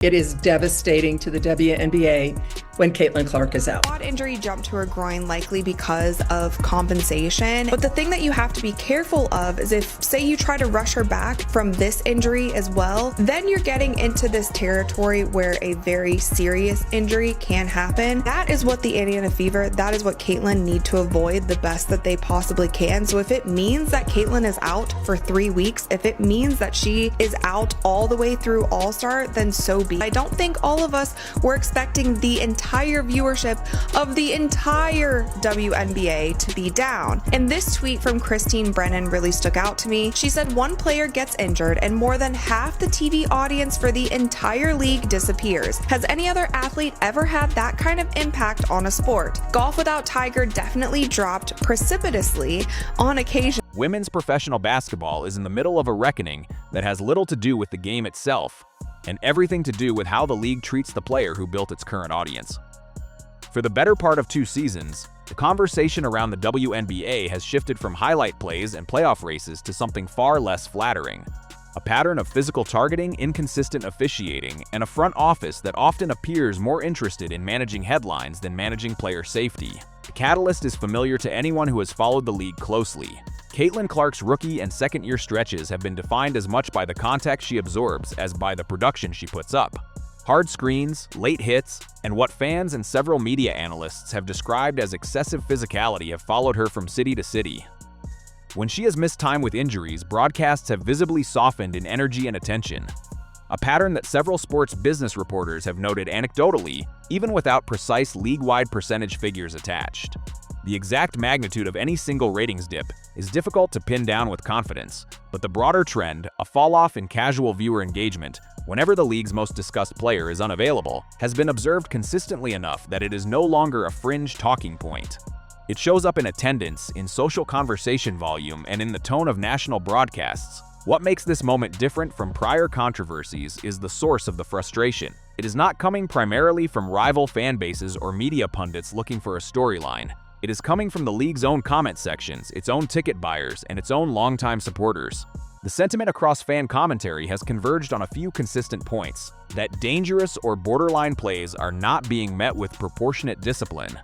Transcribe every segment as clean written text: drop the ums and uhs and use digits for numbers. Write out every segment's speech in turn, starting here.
It is devastating to the WNBA when Caitlin Clark is out. Quad injury jumped to her groin likely because of compensation. But the thing that you have to be careful of is if, say, you try to rush her back from this injury as well, then you're getting into this territory where a very serious injury can happen. That is what the Indiana Fever, that is what Caitlin need to avoid the best that they possibly can. So if it means that Caitlin is out for 3 weeks, if it means that she is out all the way through All-Star, then so be it. I don't think all of us were expecting the entire viewership of the entire WNBA to be down. And this tweet from Christine Brennan really stuck out to me. She said, one player gets injured and more than half the TV audience for the entire league disappears. Has any other athlete ever had that kind of impact on a sport? Golf without Tiger definitely dropped precipitously on occasion. Women's professional basketball is in the middle of a reckoning that has little to do with the game itself and everything to do with how the league treats the player who built its current audience. For the better part of 2 seasons, the conversation around the WNBA has shifted from highlight plays and playoff races to something far less flattering. A pattern of physical targeting, inconsistent officiating, and a front office that often appears more interested in managing headlines than managing player safety. The catalyst is familiar to anyone who has followed the league closely. Caitlin Clark's rookie and second-year stretches have been defined as much by the contact she absorbs as by the production she puts up. Hard screens, late hits, and what fans and several media analysts have described as excessive physicality have followed her from city to city. When she has missed time with injuries, broadcasts have visibly softened in energy and attention, a pattern that several sports business reporters have noted anecdotally, even without precise league-wide percentage figures attached. The exact magnitude of any single ratings dip is difficult to pin down with confidence, but the broader trend, a fall-off in casual viewer engagement whenever the league's most discussed player is unavailable, has been observed consistently enough that it is no longer a fringe talking point. It shows up in attendance, in social conversation volume, and in the tone of national broadcasts. What makes this moment different from prior controversies is the source of the frustration. It is not coming primarily from rival fan bases or media pundits looking for a storyline. It is coming from the league's own comment sections, its own ticket buyers, and its own longtime supporters. The sentiment across fan commentary has converged on a few consistent points: that dangerous or borderline plays are not being met with proportionate discipline,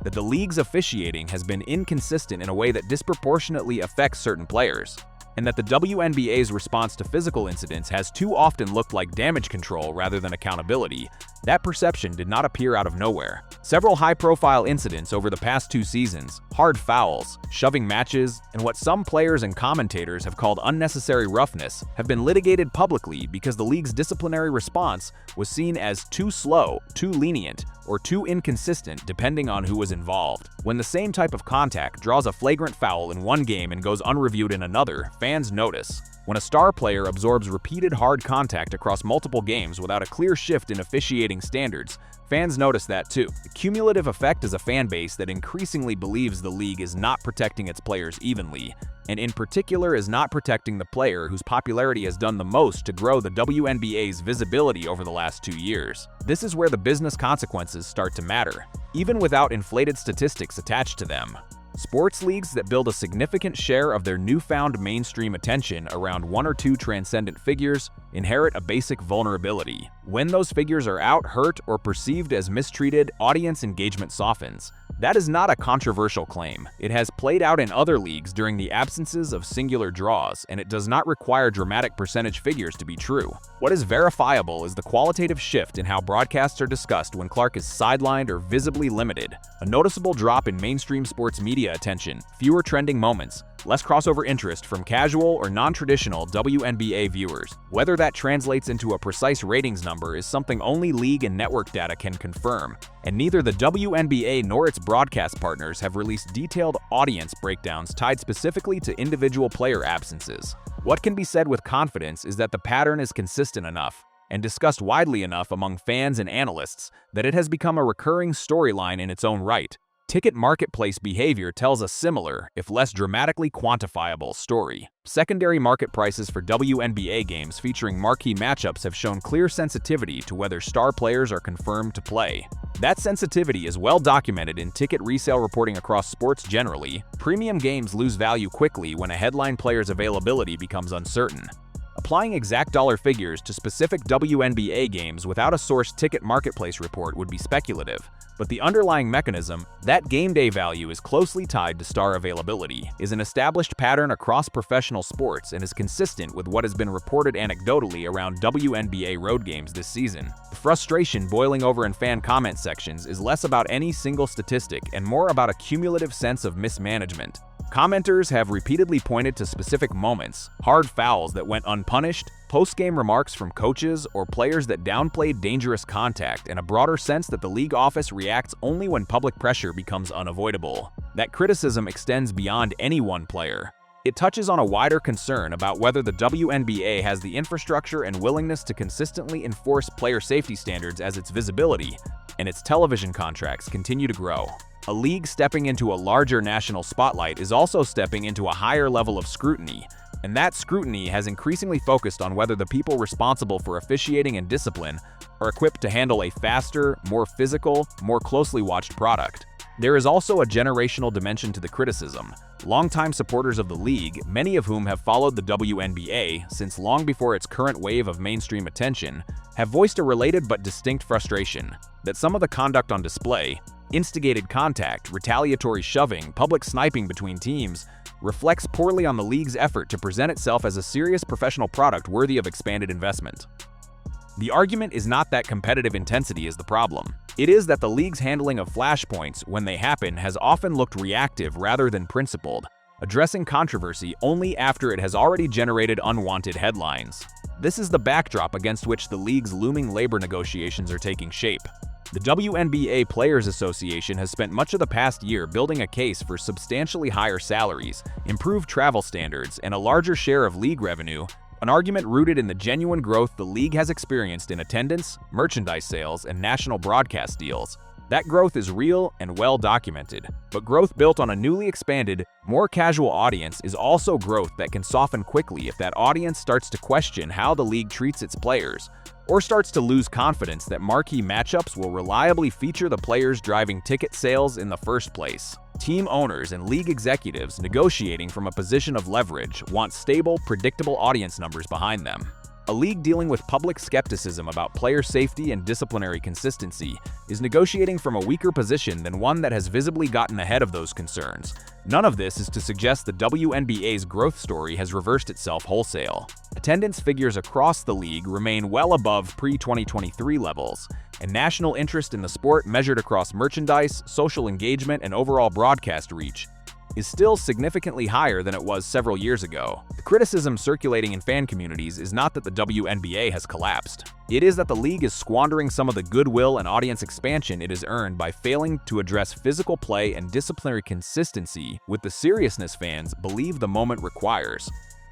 that the league's officiating has been inconsistent in a way that disproportionately affects certain players, and that the WNBA's response to physical incidents has too often looked like damage control rather than accountability. That perception did not appear out of nowhere. Several high-profile incidents over the past 2 seasons, hard fouls, shoving matches, and what some players and commentators have called unnecessary roughness, have been litigated publicly because the league's disciplinary response was seen as too slow, too lenient, or too inconsistent depending on who was involved. When the same type of contact draws a flagrant foul in one game and goes unreviewed in another, fans notice. When a star player absorbs repeated hard contact across multiple games without a clear shift in officiating standards, fans notice that too. The cumulative effect is a fan base that increasingly believes the league is not protecting its players evenly, and in particular is not protecting the player whose popularity has done the most to grow the WNBA's visibility over the last 2 years. This is where the business consequences start to matter, even without inflated statistics attached to them. Sports leagues that build a significant share of their newfound mainstream attention around 1 or 2 transcendent figures inherit a basic vulnerability. When those figures are out, hurt, or perceived as mistreated, audience engagement softens. That is not a controversial claim. It has played out in other leagues during the absences of singular draws, and it does not require dramatic percentage figures to be true. What is verifiable is the qualitative shift in how broadcasts are discussed when Clark is sidelined or visibly limited. A noticeable drop in mainstream sports media attention, fewer trending moments, less crossover interest from casual or non-traditional WNBA viewers. Whether that translates into a precise ratings number is something only league and network data can confirm, and neither the WNBA nor its broadcast partners have released detailed audience breakdowns tied specifically to individual player absences. What can be said with confidence is that the pattern is consistent enough and discussed widely enough among fans and analysts that it has become a recurring storyline in its own right. Ticket marketplace behavior tells a similar, if less dramatically quantifiable, story. Secondary market prices for WNBA games featuring marquee matchups have shown clear sensitivity to whether star players are confirmed to play. That sensitivity is well documented in ticket resale reporting across sports generally. Premium games lose value quickly when a headline player's availability becomes uncertain. A Applying exact dollar figures to specific WNBA games without a source ticket marketplace report would be speculative, but the underlying mechanism, that game day value is closely tied to star availability, is an established pattern across professional sports and is consistent with what has been reported anecdotally around WNBA road games this season. The frustration boiling over in fan comment sections is less about any single statistic and more about a cumulative sense of mismanagement. Commenters have repeatedly pointed to specific moments, hard fouls that went unpunished, post-game remarks from coaches or players that downplayed dangerous contact, and a broader sense that the league office reacts only when public pressure becomes unavoidable. That criticism extends beyond any one player. It touches on a wider concern about whether the WNBA has the infrastructure and willingness to consistently enforce player safety standards as its visibility and its television contracts continue to grow. A league stepping into a larger national spotlight is also stepping into a higher level of scrutiny, and that scrutiny has increasingly focused on whether the people responsible for officiating and discipline are equipped to handle a faster, more physical, more closely watched product. There is also a generational dimension to the criticism. Longtime supporters of the league, many of whom have followed the WNBA since long before its current wave of mainstream attention, have voiced a related but distinct frustration that some of the conduct on display, instigated contact, retaliatory shoving, public sniping between teams, reflects poorly on the league's effort to present itself as a serious professional product worthy of expanded investment. The argument is not that competitive intensity is the problem. It is that the league's handling of flashpoints, when they happen, has often looked reactive rather than principled, addressing controversy only after it has already generated unwanted headlines. This is the backdrop against which the league's looming labor negotiations are taking shape. The WNBA Players Association has spent much of the past year building a case for substantially higher salaries, improved travel standards, and a larger share of league revenue, an argument rooted in the genuine growth the league has experienced in attendance, merchandise sales, and national broadcast deals. That growth is real and well documented, but growth built on a newly expanded, more casual audience is also growth that can soften quickly if that audience starts to question how the league treats its players, or starts to lose confidence that marquee matchups will reliably feature the players driving ticket sales in the first place. Team owners and league executives negotiating from a position of leverage want stable, predictable audience numbers behind them. A league dealing with public skepticism about player safety and disciplinary consistency is negotiating from a weaker position than one that has visibly gotten ahead of those concerns. None of this is to suggest the WNBA's growth story has reversed itself wholesale. Attendance figures across the league remain well above pre-2023 levels, and national interest in the sport measured across merchandise, social engagement, and overall broadcast reach is still significantly higher than it was several years ago. The criticism circulating in fan communities is not that the WNBA has collapsed. It is that the league is squandering some of the goodwill and audience expansion it has earned by failing to address physical play and disciplinary consistency with the seriousness fans believe the moment requires.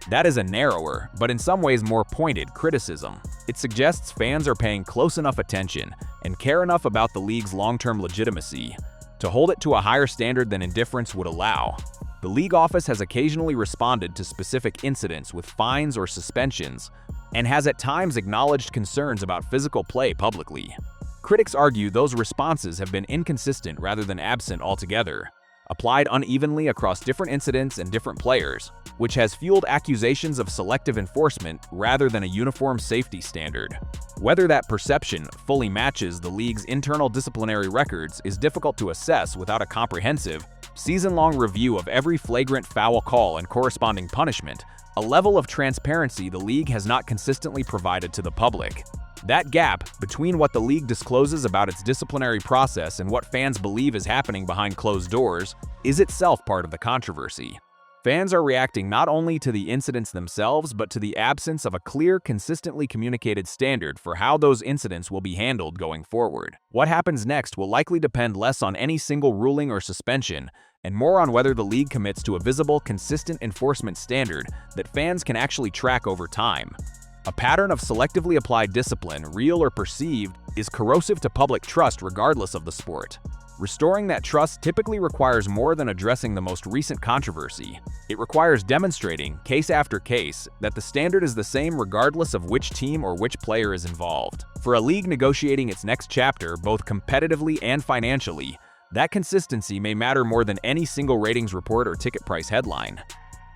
That is a narrower, but in some ways more pointed, criticism. It suggests fans are paying close enough attention and care enough about the league's long-term legitimacy to hold it to a higher standard than indifference would allow. The league office has occasionally responded to specific incidents with fines or suspensions, and has at times acknowledged concerns about physical play publicly. Critics argue those responses have been inconsistent rather than absent altogether, applied unevenly across different incidents and different players, which has fueled accusations of selective enforcement rather than a uniform safety standard. Whether that perception fully matches the league's internal disciplinary records is difficult to assess without a comprehensive, season-long review of every flagrant foul call and corresponding punishment, a level of transparency the league has not consistently provided to the public. That gap between what the league discloses about its disciplinary process and what fans believe is happening behind closed doors is itself part of the controversy. Fans are reacting not only to the incidents themselves, but to the absence of a clear, consistently communicated standard for how those incidents will be handled going forward. What happens next will likely depend less on any single ruling or suspension, and more on whether the league commits to a visible, consistent enforcement standard that fans can actually track over time. A pattern of selectively applied discipline, real or perceived, is corrosive to public trust regardless of the sport. Restoring that trust typically requires more than addressing the most recent controversy. It requires demonstrating, case after case, that the standard is the same regardless of which team or which player is involved. For a league negotiating its next chapter, both competitively and financially, that consistency may matter more than any single ratings report or ticket price headline.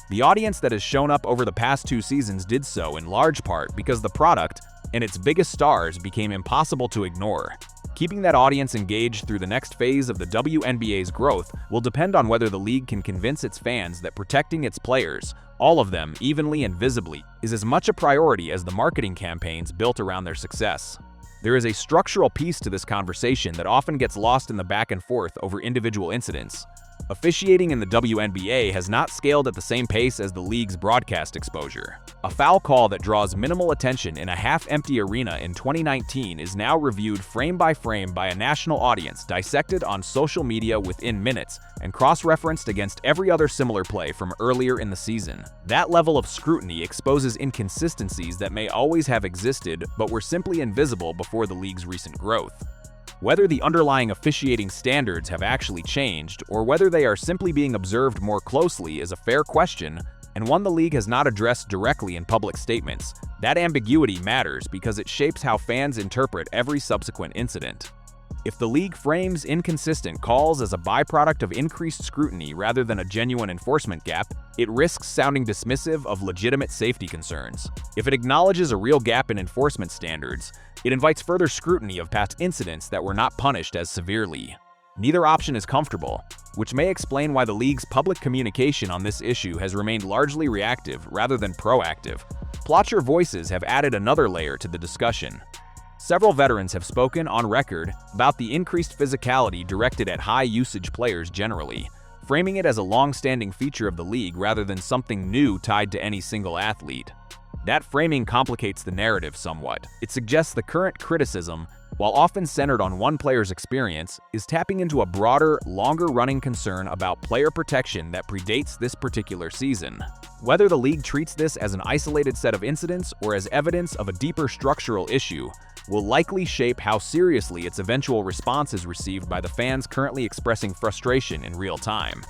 The audience that has shown up over the past 2 seasons did so in large part because the product and its biggest stars became impossible to ignore. Keeping that audience engaged through the next phase of the WNBA's growth will depend on whether the league can convince its fans that protecting its players, all of them evenly and visibly, is as much a priority as the marketing campaigns built around their success. There is a structural piece to this conversation that often gets lost in the back and forth over individual incidents. Officiating in the WNBA has not scaled at the same pace as the league's broadcast exposure. A foul call that draws minimal attention in a half-empty arena in 2019 is now reviewed frame by a national audience, dissected on social media within minutes, and cross-referenced against every other similar play from earlier in the season. That level of scrutiny exposes inconsistencies that may always have existed but were simply invisible before the league's recent growth. Whether the underlying officiating standards have actually changed, or whether they are simply being observed more closely, is a fair question, and one the league has not addressed directly in public statements. That ambiguity matters because it shapes how fans interpret every subsequent incident. If the league frames inconsistent calls as a byproduct of increased scrutiny rather than a genuine enforcement gap, it risks sounding dismissive of legitimate safety concerns. If it acknowledges a real gap in enforcement standards, it invites further scrutiny of past incidents that were not punished as severely. Neither option is comfortable, which may explain why the league's public communication on this issue has remained largely reactive rather than proactive. Plotcher voices have added another layer to the discussion. Several veterans have spoken on record about the increased physicality directed at high-usage players generally, framing it as a long-standing feature of the league rather than something new tied to any single athlete. That framing complicates the narrative somewhat. It suggests the current criticism, while often centered on one player's experience, is tapping into a broader, longer-running concern about player protection that predates this particular season. Whether the league treats this as an isolated set of incidents or as evidence of a deeper structural issue will likely shape how seriously its eventual response is received by the fans currently expressing frustration in real time.